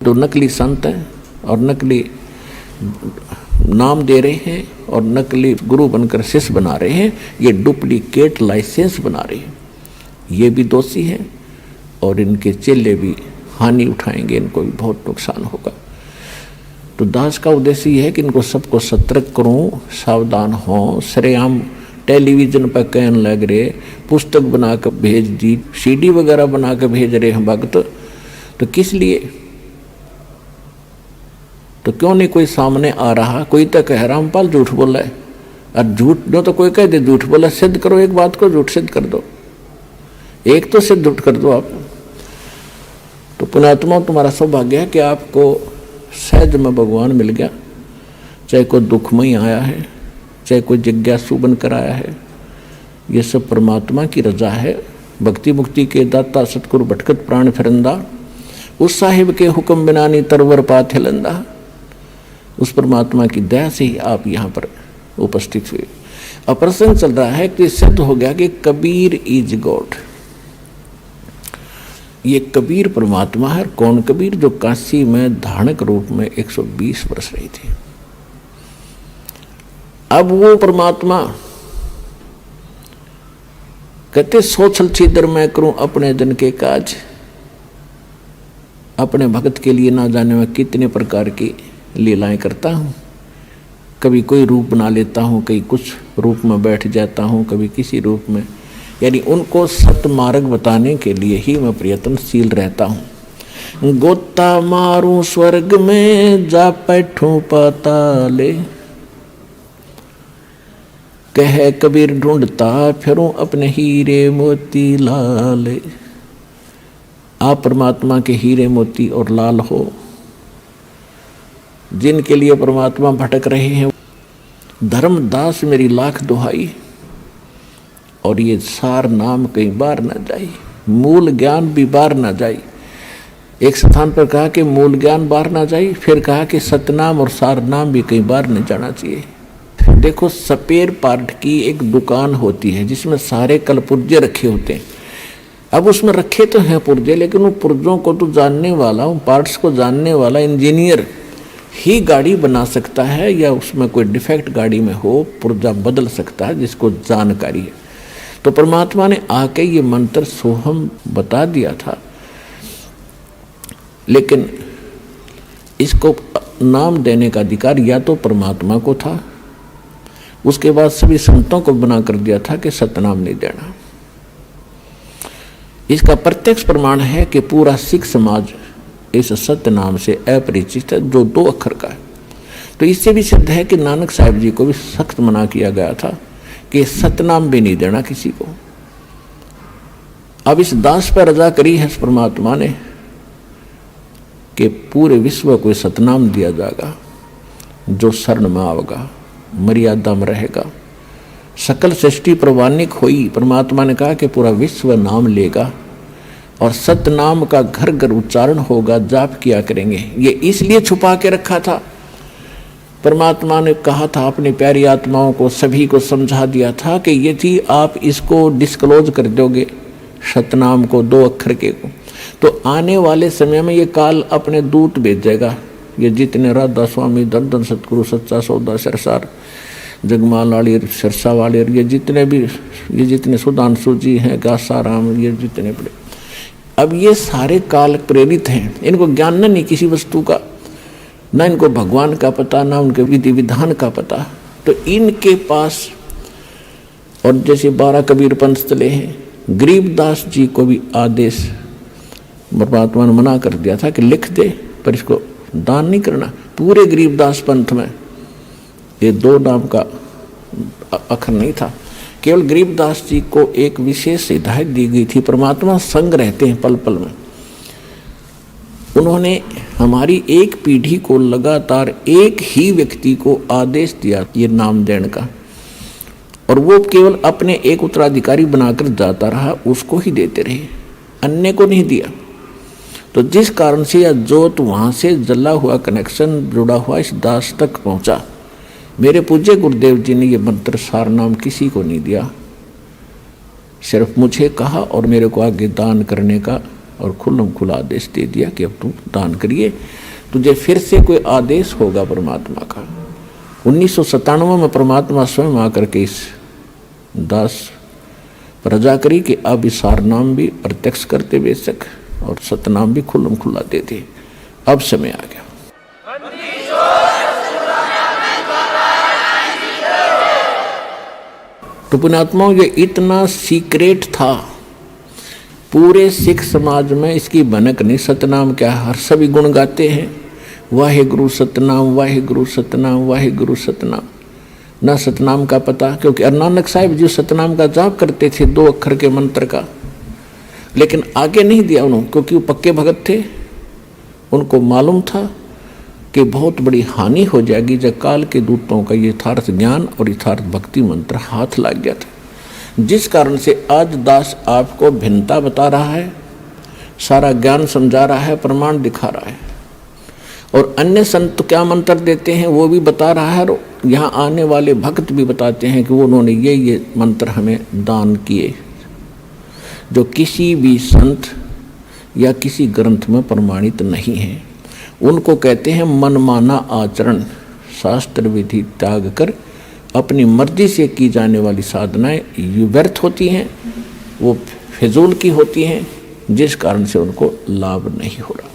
तो नकली संत हैं और नकली नाम दे रहे हैं और नकली गुरु बनकर शिष्य बना रहे हैं, ये डुप्लीकेट लाइसेंस बना रहे हैं, ये भी दोषी हैं और इनके चेले भी हानि उठाएंगे, इनको भी बहुत नुकसान होगा। तो दास का उद्देश्य ये है कि इनको सबको सतर्क करूं, सावधान हों। सरेआम टेलीविजन पर कहने लग रहे, पुस्तक बना कर भेज दी, सीडी वगैरह बना कर भेज रहे हैं भक्त, तो किस लिए? तो क्यों नहीं कोई सामने आ रहा? कोई तो कह रामपाल झूठ बोला है, और झूठ जो तो कोई कह दे झूठ बोला, सिद्ध करो एक बात को, झूठ सिद्ध कर दो, एक तो सिद्ध कर दो आप। तो पुण्यात्मा, तुम्हारा सौभाग्य है कि आपको सहज में भगवान मिल गया, चाहे कोई दुखमय आया है, चाहे कोई जिज्ञासु बनकर आया है, ये सब परमात्मा की रजा है। भक्ति मुक्ति के दाता सतगुरु भटकत प्राण फिरंदा, उस साहिब के हुक्म बिना नी तरवर पाथे लंदा। उस परमात्मा की दया से ही आप यहाँ पर उपस्थित हुए। अब प्रसंग चल रहा है कि सिद्ध हो गया कि कबीर इज गॉड। ये कबीर परमात्मा है। कौन कबीर? जो काशी में धारणक रूप में 120 वर्ष रही थी। अब वो परमात्मा कहते, सोचल छिदर मैं करूं अपने जन के काज। अपने भक्त के लिए ना जाने में कितने प्रकार की लीलाएं करता हूँ। कभी कोई रूप बना लेता हूँ, कहीं कुछ रूप में बैठ जाता हूँ, कभी किसी रूप में, यानी उनको सतमार्ग बताने के लिए ही मैं प्रयत्नशील रहता हूँ। गोता मारूं स्वर्ग में जा बैठूं पाताले, कह कबीर ढूंढता फिरूं अपने हीरे मोती लाले। आप परमात्मा के हीरे मोती और लाल हो, जिनके लिए परमात्मा भटक रहे हैं। धर्मदास मेरी लाख दुहाई, और ये सार नाम कहीं बार ना जाए, मूल ज्ञान भी बार ना जाए। एक स्थान पर कहा कि मूल ज्ञान बार ना जाए, फिर कहा कि सतनाम और सार नाम भी कहीं बार नहीं जाना चाहिए। देखो, स्पेयर पार्ट की एक दुकान होती है जिसमें सारे कलपुर्जे रखे होते हैं। अब उसमें रखे तो हैं पुर्जे, लेकिन उन पुर्जों को तो जानने वाला, उन पार्ट्स को जानने वाला इंजीनियर ही गाड़ी बना सकता है, या उसमें कोई डिफेक्ट गाड़ी में हो पुर्जा बदल सकता है, जिसको जानकारी है। तो परमात्मा ने आके ये मंत्र सोहम बता दिया था, लेकिन इसको नाम देने का अधिकार या तो परमात्मा को था, उसके बाद सभी संतों को बना कर दिया था कि सतनाम नहीं देना। इसका प्रत्यक्ष प्रमाण है कि पूरा सिख समाज इस सत्य नाम से अपरिचित है, जो 2 अक्षर का है। तो इससे भी सिद्ध है कि नानक साहिब जी को भी सख्त मना किया गया था कि सतनाम भी नहीं देना किसी को। अब इस दास पर रजा करी है परमात्मा ने कि पूरे विश्व को सतनाम दिया जाएगा, जो शरण में आवेगा, मर्यादा में रहेगा। सकल सृष्टि प्रवानिक हुई, परमात्मा ने कहा कि पूरा विश्व नाम लेगा और सतनाम का घर घर उच्चारण होगा, जाप किया करेंगे। ये इसलिए छुपा के रखा था। परमात्मा ने कहा था अपनी प्यारी आत्माओं को, सभी को समझा दिया था कि यदि आप इसको डिस्क्लोज कर दोगे, सतनाम को 2 अक्षर के को, तो आने वाले समय में ये काल अपने दूत भेजेगा। ये जितने राधा स्वामी, दंदन सतगुरु, सच्चा सौदा, सरसार, जगमाल वाली, सिरसा वाले, ये जितने सुधांशु जी हैं, गासाराम, ये जितने बड़े, अब ये सारे काल प्रेरित हैं। इनको ज्ञान नहीं किसी वस्तु का, ना इनको भगवान का पता, ना उनके विधि विधान का पता। तो इनके पास, और जैसे 12 कबीर पंथ चले हैं, गरीबदास जी को भी आदेश परमात्मा ने मना कर दिया था कि लिख दे, पर इसको दान नहीं करना। पूरे गरीबदास पंथ में ये 2 नाम का अक्षर नहीं था। केवल गरीबदास जी को एक विशेष हिदायत दी गई थी। परमात्मा संग रहते हैं पल पल में। उन्होंने हमारी एक पीढ़ी को लगातार एक ही व्यक्ति को आदेश दिया ये नाम देने का, और वो केवल अपने एक उत्तराधिकारी बनाकर जाता रहा, उसको ही देते रहे, अन्य को नहीं दिया। तो जिस कारण से यह जोत वहाँ से जला हुआ कनेक्शन जुड़ा हुआ इस दास तक पहुँचा। मेरे पूज्य गुरुदेव जी ने ये मंत्र सार नाम किसी को नहीं दिया, सिर्फ मुझे कहा और मेरे को आगे दान करने का और खुल्लम खुला आदेश दे दिया कि अब तुम दान करिए। तुझे फिर से कोई आदेश होगा परमात्मा का। 1997 में परमात्मा स्वयं आकर के इस दास प्रजा करी कि अब इस सारनाम भी प्रत्यक्ष करते बेशक और सतनाम भी खुल्लम खुला दे दे। अब समय आ गया। तो पुण्यात्माओं, ये इतना सीक्रेट था, पूरे सिख समाज में इसकी भनक नहीं। सतनाम क्या, हर सभी गुण गाते हैं, वाहेगुरु सतनाम, वाहेगुरु सतनाम, वाहेगुरु सतनाम। ना सतनाम का पता, क्योंकि नानक साहिब जी सतनाम का जाप करते थे 2 अक्षर के मंत्र का, लेकिन आगे नहीं दिया उन्होंने, क्योंकि वो पक्के भगत थे। उनको मालूम था कि बहुत बड़ी हानि हो जाएगी जब काल के दूतों का यथार्थ ज्ञान और यथार्थ भक्ति मंत्र हाथ लग गया था। जिस कारण से आज दास आपको भिन्नता बता रहा है, सारा ज्ञान समझा रहा है, प्रमाण दिखा रहा है, और अन्य संत क्या मंत्र देते हैं वो भी बता रहा है, और यहाँ आने वाले भक्त भी बताते हैं कि वो उन्होंने ये मंत्र हमें दान किए, जो किसी भी संत या किसी ग्रंथ में प्रमाणित नहीं है। उनको कहते हैं मनमाना आचरण। शास्त्र विधि त्याग कर अपनी मर्जी से की जाने वाली साधनाएं व्यर्थ होती हैं, वो फिजूल की होती हैं, जिस कारण से उनको लाभ नहीं हो रहा।